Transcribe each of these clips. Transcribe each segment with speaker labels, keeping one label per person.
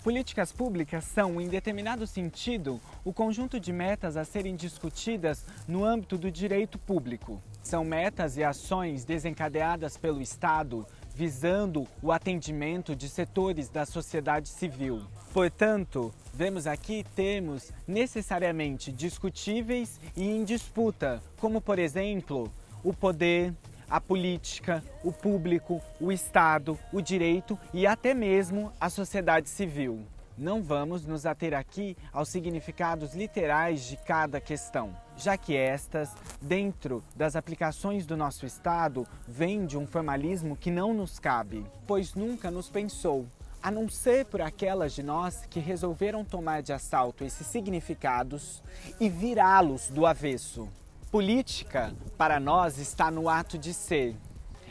Speaker 1: Políticas públicas são, em determinado sentido, o conjunto de metas a serem discutidas no âmbito do direito público. São metas e ações desencadeadas pelo Estado visando o atendimento de setores da sociedade civil. Portanto, vemos aqui termos necessariamente discutíveis e em disputa, como, por exemplo, o poder, a política, o público, o Estado, o direito e até mesmo a sociedade civil. Não vamos nos ater aqui aos significados literais de cada questão, já que estas, dentro das aplicações do nosso Estado, vêm de um formalismo que não nos cabe, pois nunca nos pensou, a não ser por aquelas de nós que resolveram tomar de assalto esses significados e virá-los do avesso. Política, para nós, está no ato de ser,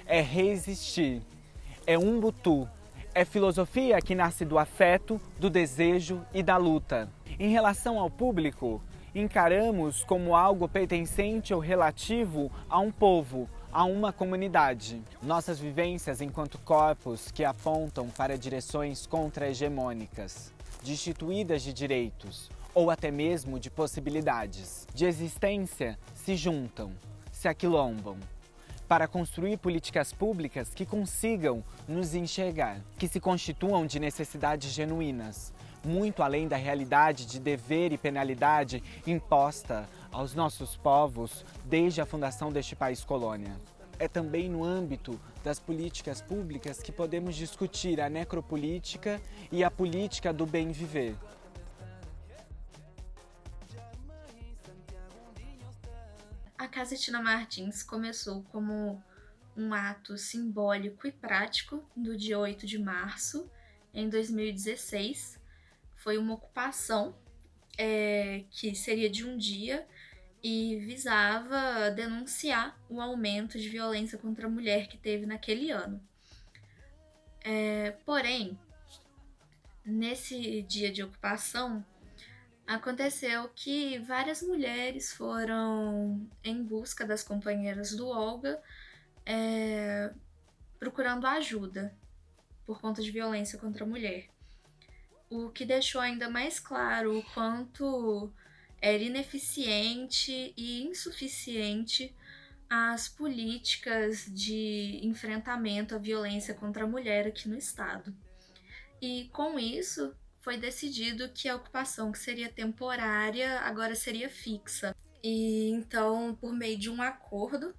Speaker 1: é resistir, é umbutu, é filosofia que nasce do afeto, do desejo e da luta. Em relação ao público, encaramos como algo pertencente ou relativo a um povo, a uma comunidade. Nossas vivências enquanto corpos que apontam para direções contra-hegemônicas, destituídas de direitos, ou até mesmo de possibilidades de existência, se juntam, se aquilombam, para construir políticas públicas que consigam nos enxergar, que se constituam de necessidades genuínas, muito além da realidade de dever e penalidade imposta aos nossos povos desde a fundação deste país colônia. É também no âmbito das políticas públicas que podemos discutir a necropolítica e a política do bem viver.
Speaker 2: A Casa Tina Martins começou como um ato simbólico e prático do dia 8 de março, em 2016. Foi uma ocupação que seria de um dia e visava denunciar o aumento de violência contra a mulher que teve naquele ano. Porém, nesse dia de ocupação, aconteceu que várias mulheres foram em busca das companheiras do Olga, procurando ajuda por conta de violência contra a mulher. O que deixou ainda mais claro o quanto era ineficiente e insuficiente as políticas de enfrentamento à violência contra a mulher aqui no estado. E com isso, foi decidido que a ocupação, que seria temporária, agora seria fixa. E então, por meio de um acordo,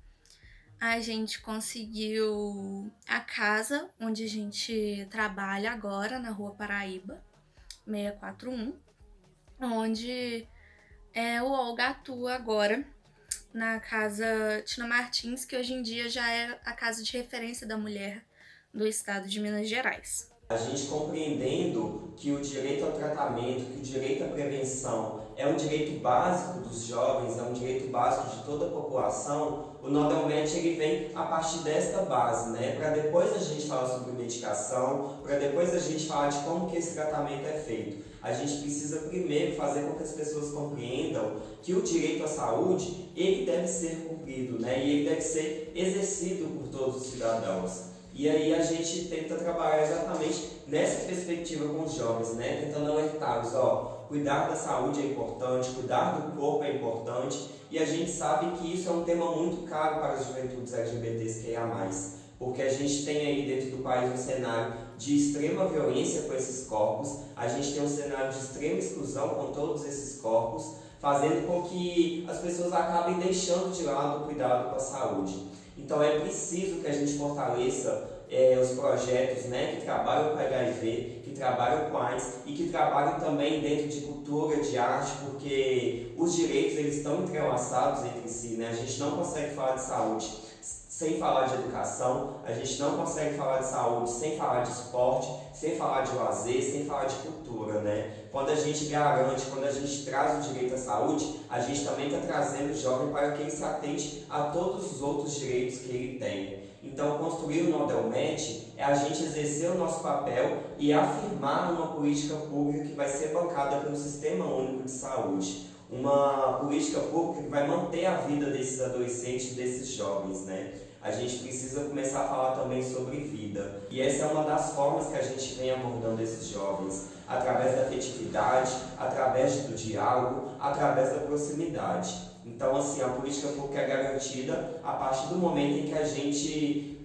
Speaker 2: a gente conseguiu a casa onde a gente trabalha agora, na Rua Paraíba, 641, onde o Olga atua agora na Casa Tina Martins, que hoje em dia já é a casa de referência da mulher do estado de Minas Gerais.
Speaker 3: A gente compreendendo que o direito ao tratamento, que o direito à prevenção é um direito básico dos jovens, é um direito básico de toda a população, o Nodelmet ele vem a partir desta base, né? Para depois a gente falar sobre medicação, para depois a gente falar de como que esse tratamento é feito. A gente precisa primeiro fazer com que as pessoas compreendam que o direito à saúde ele deve ser cumprido, né? E ele deve ser exercido por todos os cidadãos. E aí a gente tenta trabalhar exatamente nessa perspectiva com os jovens, né? Tentando alertá-los, cuidar da saúde é importante, cuidar do corpo é importante, e a gente sabe que isso é um tema muito caro para as juventudes LGBTQIA+, porque a gente tem aí dentro do país um cenário de extrema violência com esses corpos, a gente tem um cenário de extrema exclusão com todos esses corpos, fazendo com que as pessoas acabem deixando de lado o cuidado com a saúde. Então é preciso que a gente fortaleça os projetos, né, que trabalham com HIV, que trabalham com AIDS e que trabalham também dentro de cultura, de arte, porque os direitos eles estão entrelaçados entre si, né? A gente não consegue falar de saúde sem falar de educação, a gente não consegue falar de saúde sem falar de esporte, sem falar de lazer, sem falar de cultura, né? Quando a gente garante, quando a gente traz o direito à saúde, a gente também está trazendo o jovem para que ele se atente a todos os outros direitos que ele tem. Então, construir o Nodelmet é a gente exercer o nosso papel e afirmar uma política pública que vai ser bancada pelo Sistema Único de Saúde. Uma política pública que vai manter a vida desses adolescentes, desses jovens, né? a gente precisa começar a falar também sobre vida. E essa é uma das formas que a gente vem abordando esses jovens, através da afetividade, através do diálogo, através da proximidade. Então, assim, a política pública é garantida a partir do momento em que a gente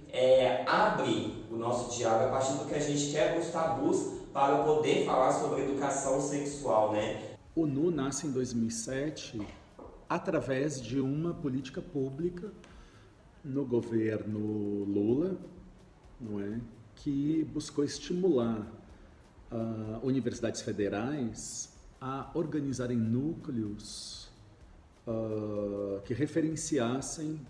Speaker 3: abre o nosso diálogo, a partir do que a gente quebra os tabus para poder falar sobre educação sexual, né?
Speaker 4: O NU nasce em 2007 através de uma política pública no governo Lula, não é, que buscou estimular universidades federais a organizarem núcleos que referenciassem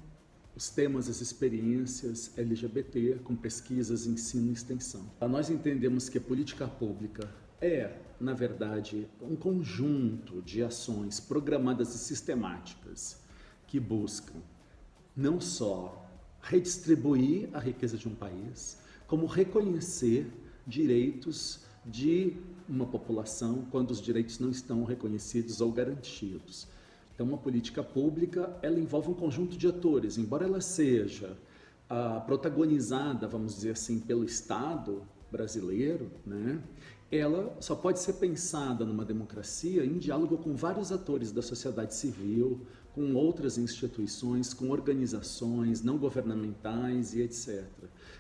Speaker 4: os temas, as experiências LGBT com pesquisas, ensino e extensão. Nós entendemos que a política pública é, na verdade, um conjunto de ações programadas e sistemáticas que buscam não só redistribuir a riqueza de um país, como reconhecer direitos de uma população quando os direitos não estão reconhecidos ou garantidos. Então, uma política pública, ela envolve um conjunto de atores, embora ela seja protagonizada, vamos dizer assim, pelo Estado brasileiro, né? Ela só pode ser pensada numa democracia em diálogo com vários atores da sociedade civil, com outras instituições, com organizações não governamentais e etc.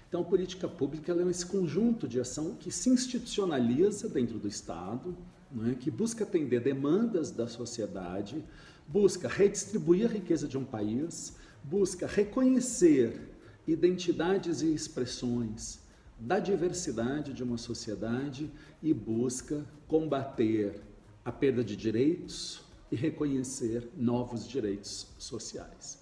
Speaker 4: Então, a política pública ela é esse conjunto de ação que se institucionaliza dentro do Estado, né, que busca atender demandas da sociedade, busca redistribuir a riqueza de um país, busca reconhecer identidades e expressões da diversidade de uma sociedade e busca combater a perda de direitos e reconhecer novos direitos sociais.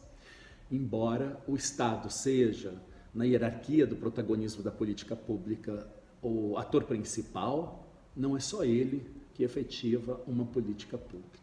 Speaker 4: Embora o Estado seja, na hierarquia do protagonismo da política pública, o ator principal, não é só ele que efetiva uma política pública.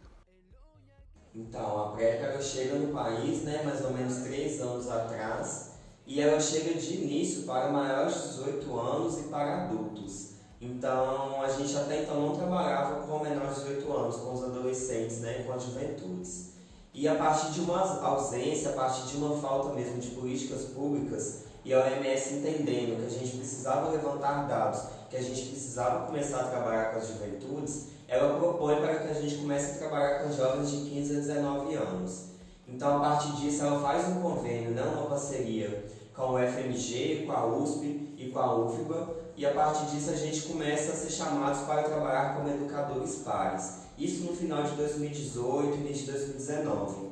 Speaker 3: Então, a PrEP ela chega no país, né, mais ou menos 3 anos atrás, e ela chega de início para maiores de 18 anos e para adultos. Então, a gente até então não trabalhava com menores de 18 anos, com os adolescentes, né, com as juventudes. E a partir de uma ausência, a partir de uma falta mesmo de políticas públicas, e a OMS entendendo que a gente precisava levantar dados, que a gente precisava começar a trabalhar com as juventudes, ela propõe para que a gente comece a trabalhar com jovens de 15 a 19 anos. Então, a partir disso, ela faz um convênio, não uma parceria, com o FMG, com a USP e com a UFBA, e a partir disso a gente começa a ser chamados para trabalhar como educadores pares. Isso no final de 2018 e início de 2019.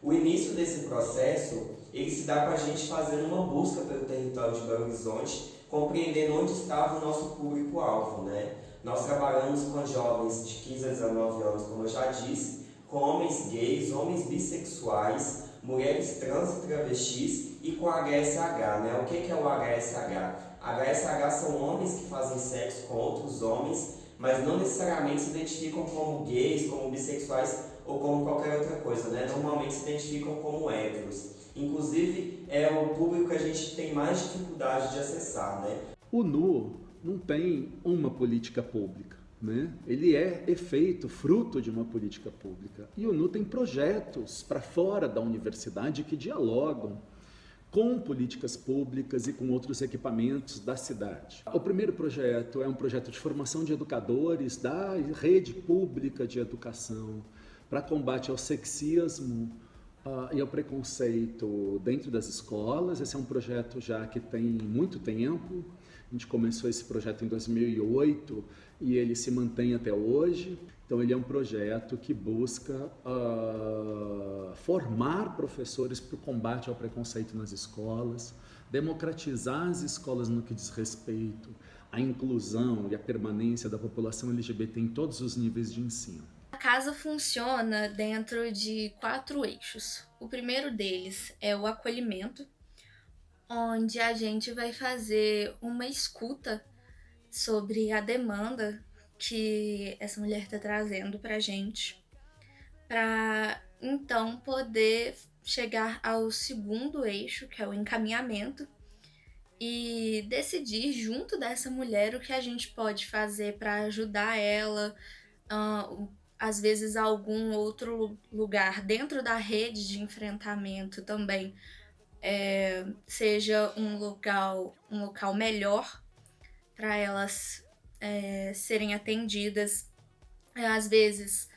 Speaker 3: O início desse processo, ele se dá com a gente fazendo uma busca pelo território de Belo Horizonte, compreendendo onde estava o nosso público-alvo, né? Nós trabalhamos com jovens de 15 a 19 anos, como eu já disse, com homens gays, homens bissexuais, mulheres trans e travestis e com HSH, né? O que é o HSH? HSH são homens que fazem sexo com outros homens, mas não necessariamente se identificam como gays, como bissexuais ou como qualquer outra coisa, né? Normalmente se identificam como héteros. Inclusive, é o público que a gente tem mais dificuldade de acessar, né?
Speaker 4: O NU não tem uma política pública, né? Ele é efeito, fruto de uma política pública. E o NU tem projetos para fora da universidade que dialogam com políticas públicas e com outros equipamentos da cidade. O primeiro projeto é um projeto de formação de educadores da rede pública de educação para combate ao sexismo e ao preconceito dentro das escolas. Esse é um projeto já que tem muito tempo. A gente começou esse projeto em 2008 e ele se mantém até hoje. Então, ele é um projeto que busca formar professores para o combate ao preconceito nas escolas, democratizar as escolas no que diz respeito à inclusão e à permanência da população LGBT em todos os níveis de ensino.
Speaker 2: A casa funciona dentro de 4 eixos. O primeiro deles é o acolhimento, onde a gente vai fazer uma escuta sobre a demanda que essa mulher está trazendo para a gente, para então poder chegar ao segundo eixo, que é o encaminhamento, e decidir junto dessa mulher o que a gente pode fazer para ajudar ela, às vezes algum outro lugar dentro da rede de enfrentamento também seja um local melhor para elas serem atendidas. Às vezes,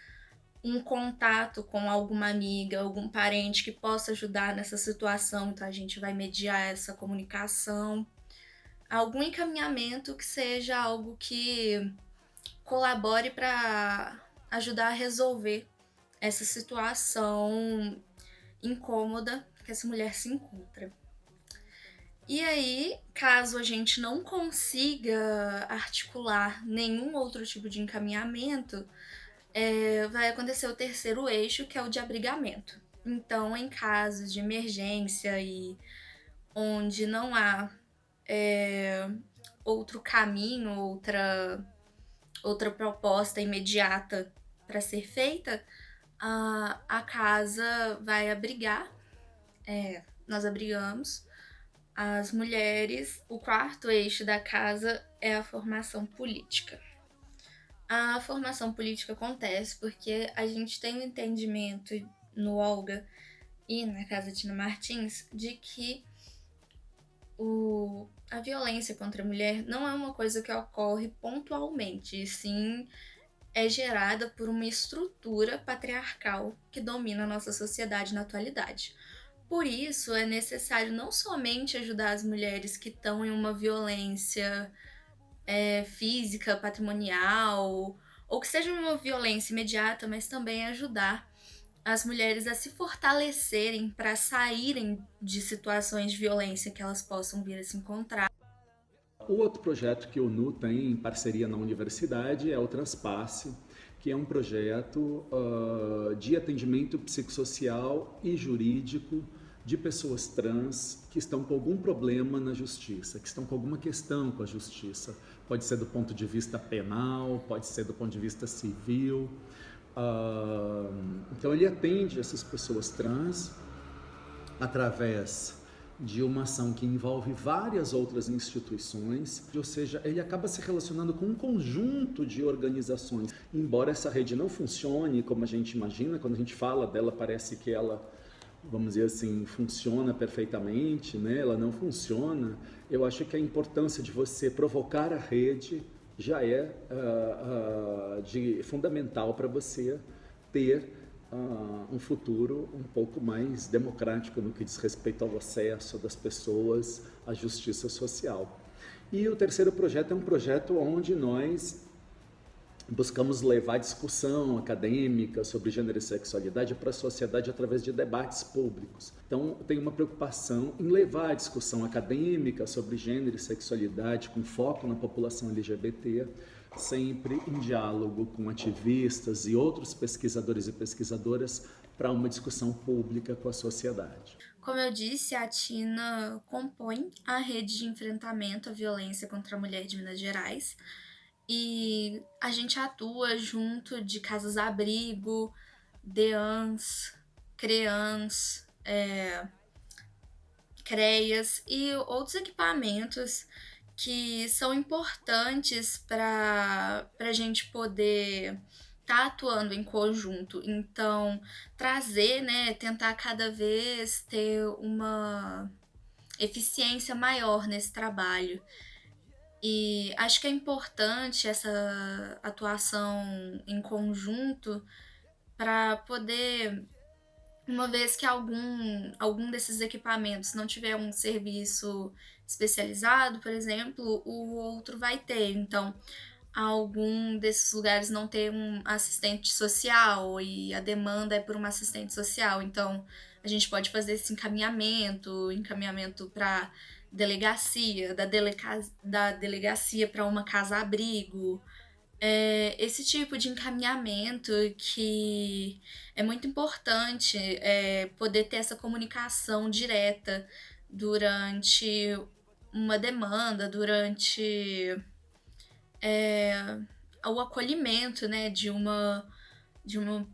Speaker 2: um contato com alguma amiga, algum parente que possa ajudar nessa situação, então a gente vai mediar essa comunicação. Algum encaminhamento que seja algo que colabore para ajudar a resolver essa situação incômoda que essa mulher se encontra. E aí, caso a gente não consiga articular nenhum outro tipo de encaminhamento, vai acontecer o terceiro eixo, que é o de abrigamento. Então, em casos de emergência e onde não há outro caminho, outra proposta imediata para ser feita, a casa vai abrigar, nós abrigamos as mulheres. O quarto eixo da casa é a formação política. A formação política acontece porque a gente tem um entendimento no Olga e na Casa Tina Martins de que a violência contra a mulher não é uma coisa que ocorre pontualmente, e sim é gerada por uma estrutura patriarcal que domina a nossa sociedade na atualidade. Por isso, é necessário não somente ajudar as mulheres que estão em uma violência física, patrimonial, ou que seja uma violência imediata, mas também ajudar as mulheres a se fortalecerem para saírem de situações de violência que elas possam vir a se encontrar.
Speaker 4: O outro projeto que o NU tem em parceria na universidade é o Transpasse, que é um projeto de atendimento psicossocial e jurídico de pessoas trans que estão com algum problema na justiça, que estão com alguma questão com a justiça. Pode ser do ponto de vista penal, pode ser do ponto de vista civil. Então ele atende essas pessoas trans através de uma ação que envolve várias outras instituições, ou seja, ele acaba se relacionando com um conjunto de organizações. Embora essa rede não funcione como a gente imagina, quando a gente fala dela parece que ela, vamos dizer assim, funciona perfeitamente, né? Ela não funciona. Eu acho que a importância de você provocar a rede já é fundamental para você ter um futuro um pouco mais democrático no que diz respeito ao acesso das pessoas à justiça social. E o terceiro projeto é um projeto onde nós buscamos levar discussão acadêmica sobre gênero e sexualidade para a sociedade através de debates públicos. Então, tem uma preocupação em levar a discussão acadêmica sobre gênero e sexualidade com foco na população LGBT, sempre em diálogo com ativistas e outros pesquisadores e pesquisadoras para uma discussão pública com a sociedade.
Speaker 2: Como eu disse, a Tina compõe a rede de enfrentamento à violência contra a mulher de Minas Gerais e a gente atua junto de casas-abrigo, DEANs, CREANs, CREAs e outros equipamentos que são importantes para a gente poder estar atuando em conjunto. Então, trazer, né, tentar cada vez ter uma eficiência maior nesse trabalho. E acho que é importante essa atuação em conjunto para poder, uma vez que algum desses equipamentos não tiver um serviço especializado, por exemplo, o outro vai ter. Então, algum desses lugares não ter um assistente social e a demanda é por uma assistente social. Então, a gente pode fazer esse encaminhamento para delegacia, da delegacia para uma casa-abrigo. Esse tipo de encaminhamento que é muito importante poder ter essa comunicação direta durante uma demanda, durante o acolhimento, né, de uma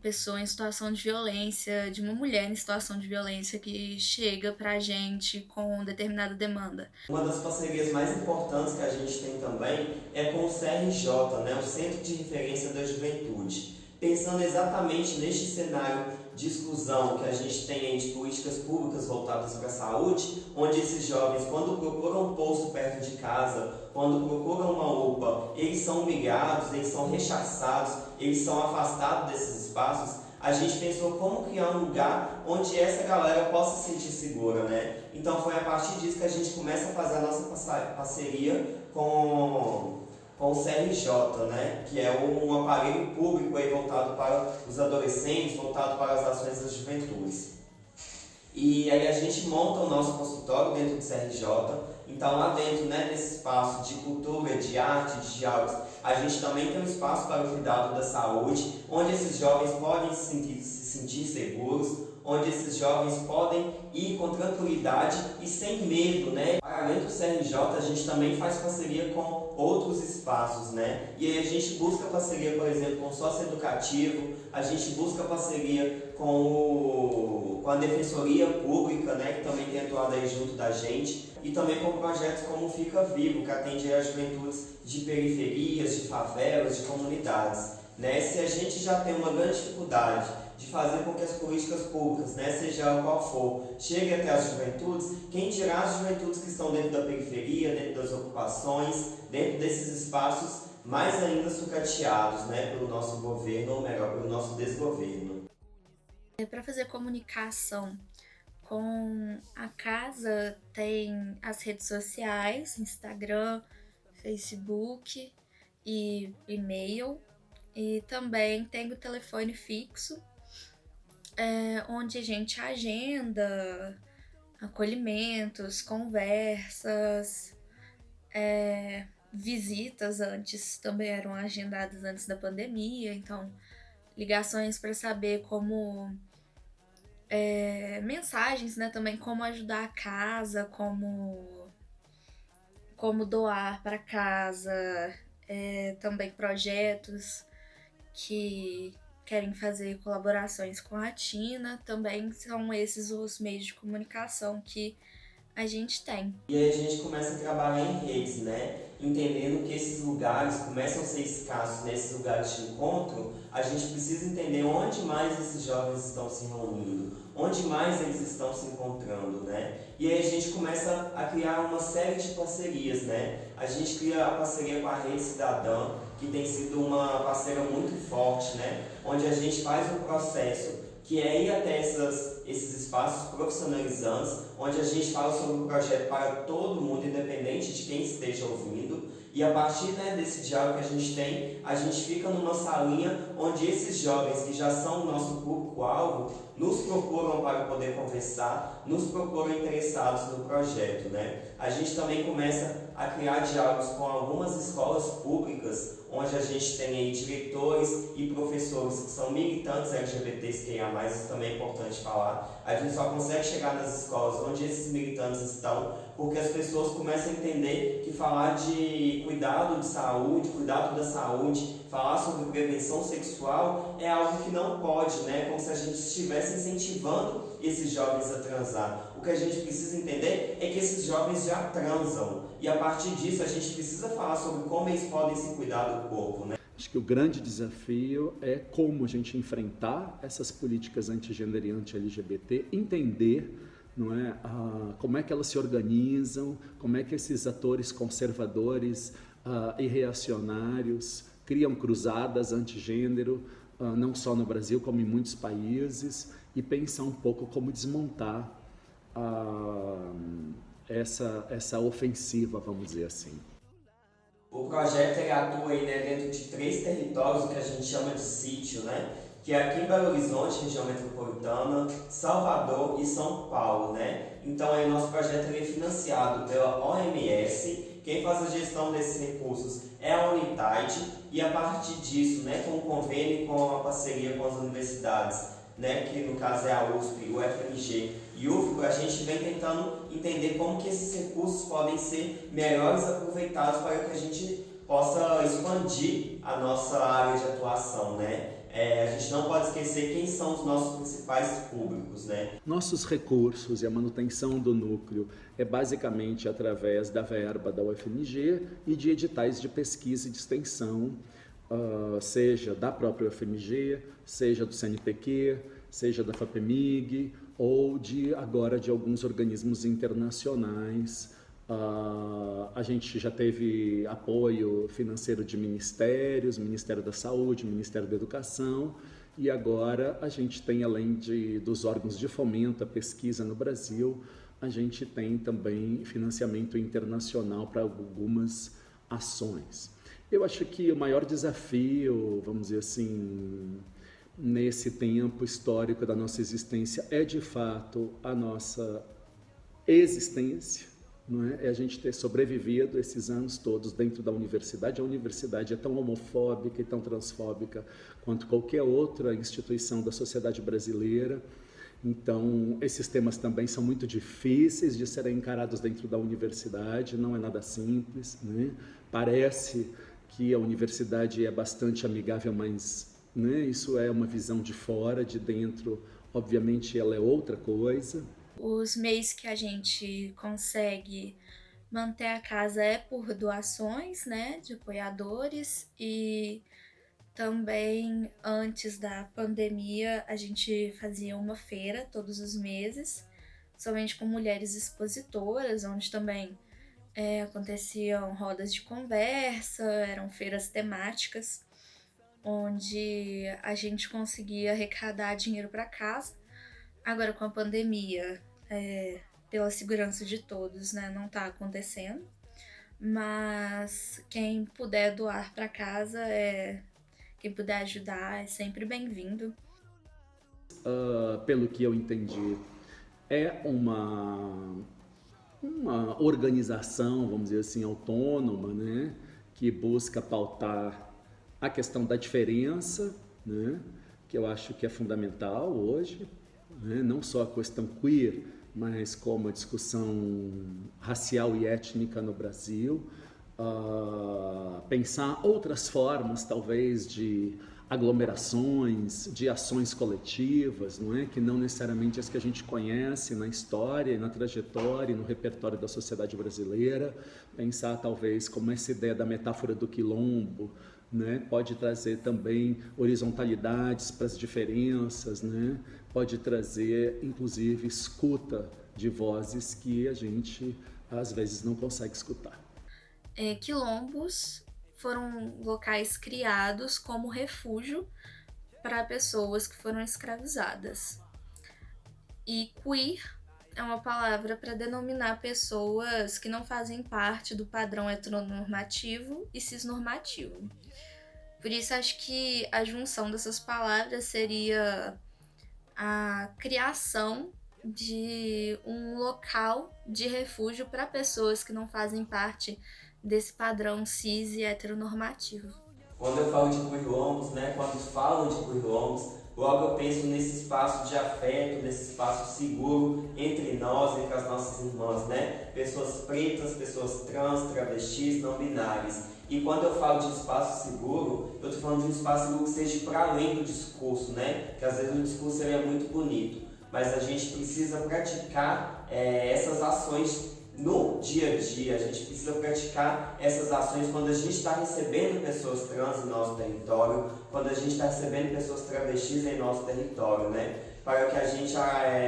Speaker 2: pessoa em situação de violência, de uma mulher em situação de violência que chega pra gente com determinada demanda.
Speaker 3: Uma das parcerias mais importantes que a gente tem também é com o CRJ, né, o Centro de Referência da Juventude, pensando exatamente neste cenário de exclusão que a gente tem aí de políticas públicas voltadas para a saúde, onde esses jovens, quando procuram um posto perto de casa, quando procuram uma UPA, eles são humilhados, eles são rechaçados, eles são afastados desses espaços. A gente pensou como criar um lugar onde essa galera possa se sentir segura, né? Então foi a partir disso que a gente começa a fazer a nossa parceria com o CRJ, né? Que é um aparelho público aí voltado para os adolescentes, voltado para as ações das juventudes. E aí a gente monta o nosso consultório dentro do CRJ. Então lá dentro, né, nesse espaço de cultura, de arte, de diálogos, a gente também tem um espaço para o cuidado da saúde, onde esses jovens podem se sentir seguros, onde esses jovens podem ir com tranquilidade e sem medo, né? Além do CRJ, a gente também faz parceria com outros espaços, né? E aí a gente busca parceria, por exemplo, com o socioeducativo, a gente busca parceria com a Defensoria Pública, né? Que também tem atuado aí junto da gente, e também com projetos como o Fica Vivo, que atende as juventudes de periferias, de favelas, de comunidades, né? Se a gente já tem uma grande dificuldade de fazer com que as políticas públicas, né, seja qual for, cheguem até as juventudes, quem dirá as juventudes que estão dentro da periferia, dentro das ocupações, dentro desses espaços mais ainda sucateados, né, pelo nosso governo, ou melhor, pelo nosso desgoverno.
Speaker 2: Para fazer comunicação com a casa, tem as redes sociais, Instagram, Facebook e e-mail, e também tem o telefone fixo, onde a gente agenda acolhimentos, conversas, visitas antes também eram agendadas antes da pandemia, então ligações para saber como mensagens, né, também como ajudar a casa, como doar para casa, também projetos que querem fazer colaborações com a Tina, também são esses os meios de comunicação que a gente tem.
Speaker 3: E aí a gente começa a trabalhar em redes, né? Entendendo que esses lugares começam a ser escassos, nesses lugares de encontro, a gente precisa entender onde mais esses jovens estão se reunindo, onde mais eles estão se encontrando, né? E aí a gente começa a criar uma série de parcerias, né? A gente cria a parceria com a Rede Cidadã, que tem sido uma parceira muito forte, né? Onde a gente faz um processo que é ir até esses espaços profissionalizantes, onde a gente fala sobre o projeto para todo mundo, independente de quem esteja ouvindo. E a partir, né, desse diálogo que a gente tem, a gente fica numa salinha onde esses jovens que já são o nosso público-alvo nos procuram para poder conversar, nos procuram interessados no projeto, né? A gente também começa a criar diálogos com algumas escolas públicas, onde a gente tem aí diretores e professores que são militantes LGBTQIA+, isso também é importante falar. A gente só consegue chegar nas escolas onde esses militantes estão, porque as pessoas começam a entender que falar de cuidado de saúde, cuidado da saúde, falar sobre prevenção sexual é algo que não pode, né? Como se a gente estivesse incentivando esses jovens a transar. O que a gente precisa entender é que esses jovens já transam, e a partir disso a gente precisa falar sobre como eles podem se cuidar do corpo, né?
Speaker 4: Acho que o grande desafio é como a gente enfrentar essas políticas anti-gênero e anti-LGBT, entender, não é, como é que elas se organizam, como é que esses atores conservadores e reacionários criam cruzadas anti-gênero, não só no Brasil, como em muitos países, e pensar um pouco como desmontar essa ofensiva, vamos dizer assim.
Speaker 3: O projeto ele atua aí, né, dentro de 3 territórios, o que a gente chama de sítio, né? Que é aqui em Belo Horizonte, região metropolitana, Salvador e São Paulo, né? Então aí o nosso projeto ele é financiado pela OMS, quem faz a gestão desses recursos é a Unitide, e a partir disso, né, com o convênio, com a parceria com as universidades, né, que no caso é a USP, o FMG e o UFBA, a gente vem tentando entender como que esses recursos podem ser melhores aproveitados para que a gente possa expandir a nossa área de atuação, né? A gente não pode esquecer quem são os nossos principais públicos, né?
Speaker 4: Nossos recursos e a manutenção do núcleo é basicamente através da verba da UFMG e de editais de pesquisa e de extensão, seja da própria UFMG, seja do CNPq, seja da FAPEMIG ou agora de alguns organismos internacionais. A gente já teve apoio financeiro de ministérios, Ministério da Saúde, Ministério da Educação, e agora a gente tem, além dos órgãos de fomento à pesquisa no Brasil, a gente tem também financiamento internacional para algumas ações. Eu acho que o maior desafio, vamos dizer assim, nesse tempo histórico da nossa existência é, de fato, a nossa existência, não é? É a gente ter sobrevivido esses anos todos dentro da universidade. A universidade é tão homofóbica e tão transfóbica quanto qualquer outra instituição da sociedade brasileira. Então, esses temas também são muito difíceis de serem encarados dentro da universidade, não é nada simples, né? Parece que a universidade é bastante amigável, mas, né, isso é uma visão de fora, de dentro, obviamente, ela é outra coisa.
Speaker 2: Os meios que a gente consegue manter a casa é por doações, né, de apoiadores, e também antes da pandemia a gente fazia uma feira todos os meses, somente com mulheres expositoras, onde também aconteciam rodas de conversa, eram feiras temáticas, onde a gente conseguia arrecadar dinheiro para casa. Agora, com a pandemia, pela segurança de todos, né, não está acontecendo, mas quem puder doar para casa, quem puder ajudar, é sempre bem-vindo.
Speaker 4: Pelo que eu entendi, é uma organização, vamos dizer assim, autônoma, né, que busca pautar a questão da diferença, né, que eu acho que é fundamental hoje, né, não só a questão queer, mas como a discussão racial e étnica no Brasil, pensar outras formas, talvez, de aglomerações, de ações coletivas, não é? Que não necessariamente as que a gente conhece na história, na trajetória, no repertório da sociedade brasileira. Pensar, talvez, como essa ideia da metáfora do quilombo, né, pode trazer também horizontalidades para as diferenças, né? Pode trazer, inclusive, escuta de vozes que a gente, às vezes, não consegue escutar.
Speaker 2: Quilombos foram locais criados como refúgio para pessoas que foram escravizadas. E queer é uma palavra para denominar pessoas que não fazem parte do padrão heteronormativo e cisnormativo. Por isso, acho que a junção dessas palavras seria a criação de um local de refúgio para pessoas que não fazem parte desse padrão cis e heteronormativo.
Speaker 3: Quando eu falo de quilombos, né, quando falam de quilombos, logo eu penso nesse espaço de afeto, nesse espaço seguro entre nós, entre as nossas irmãs, né? Pessoas pretas, pessoas trans, travestis, não binárias. E quando eu falo de espaço seguro, eu estou falando de um espaço seguro que seja para além do discurso, né? Que às vezes o discurso é muito bonito, mas a gente precisa praticar essas ações no dia a dia. A gente precisa praticar essas ações quando a gente está recebendo pessoas trans em nosso território, quando a gente está recebendo pessoas travestis em nosso território, né? Para que a gente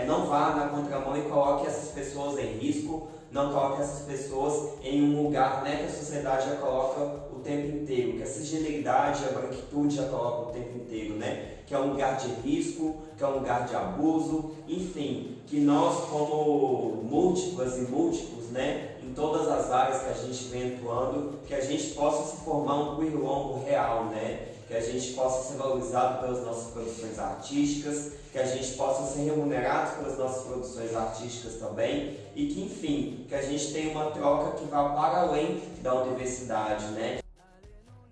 Speaker 3: não vá na contramão e coloque essas pessoas em risco, não coloque essas pessoas em um lugar, né, que a sociedade já coloca o tempo inteiro, que a cisgeneridade, a branquitude já coloca o tempo inteiro, né? Que é um lugar de risco, que é um lugar de abuso, enfim, que nós, como múltiplas e múltiplos, né, em todas as áreas que a gente vem atuando, que a gente possa se formar um queerlombo real, né? Que a gente possa ser valorizado pelas nossas produções artísticas, que a gente possa ser remunerado pelas nossas produções artísticas também, e que, enfim, que a gente tenha uma troca que vá para além da universidade, né?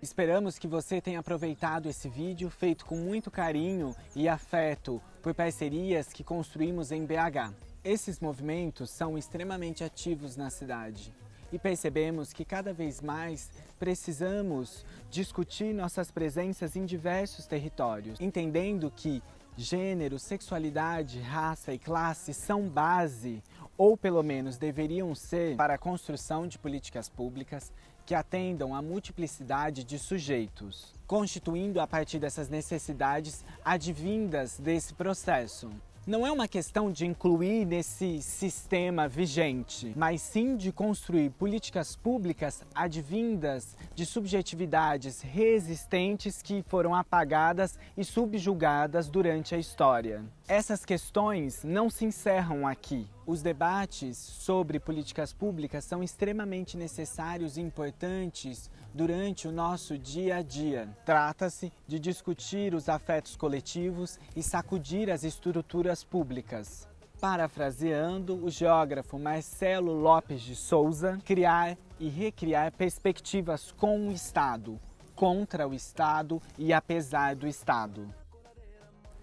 Speaker 1: Esperamos que você tenha aproveitado esse vídeo feito com muito carinho e afeto por parcerias que construímos em BH. Esses movimentos são extremamente ativos na cidade e percebemos que cada vez mais precisamos discutir nossas presenças em diversos territórios, entendendo que gênero, sexualidade, raça e classe são base ou pelo menos deveriam ser, para a construção de políticas públicas que atendam à multiplicidade de sujeitos, constituindo a partir dessas necessidades advindas desse processo. Não é uma questão de incluir nesse sistema vigente, mas sim de construir políticas públicas advindas de subjetividades resistentes que foram apagadas e subjugadas durante a história. Essas questões não se encerram aqui. Os debates sobre políticas públicas são extremamente necessários e importantes durante o nosso dia a dia. Trata-se de discutir os afetos coletivos e sacudir as estruturas públicas. Parafraseando o geógrafo Marcelo Lopes de Souza, criar e recriar perspectivas com o Estado, contra o Estado e apesar do Estado.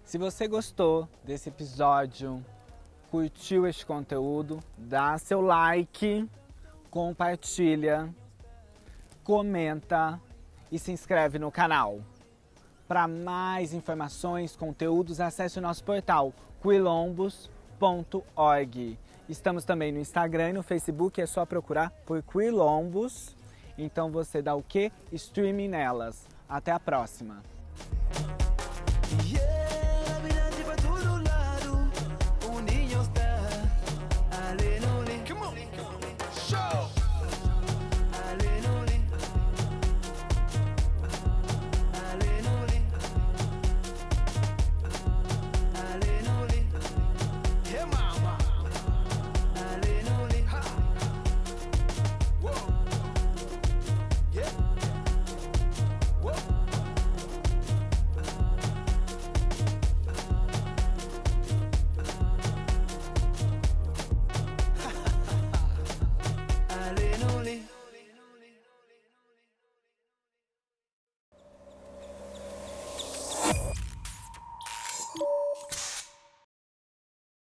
Speaker 1: Se você gostou desse episódio, curtiu este conteúdo, dá seu like, compartilha, comenta e se inscreve no canal. Para mais informações, conteúdos, acesse o nosso portal quilombos.org. Estamos também no Instagram e no Facebook, é só procurar por Quilombos. Então você dá o quê? Streaming nelas. Até a próxima!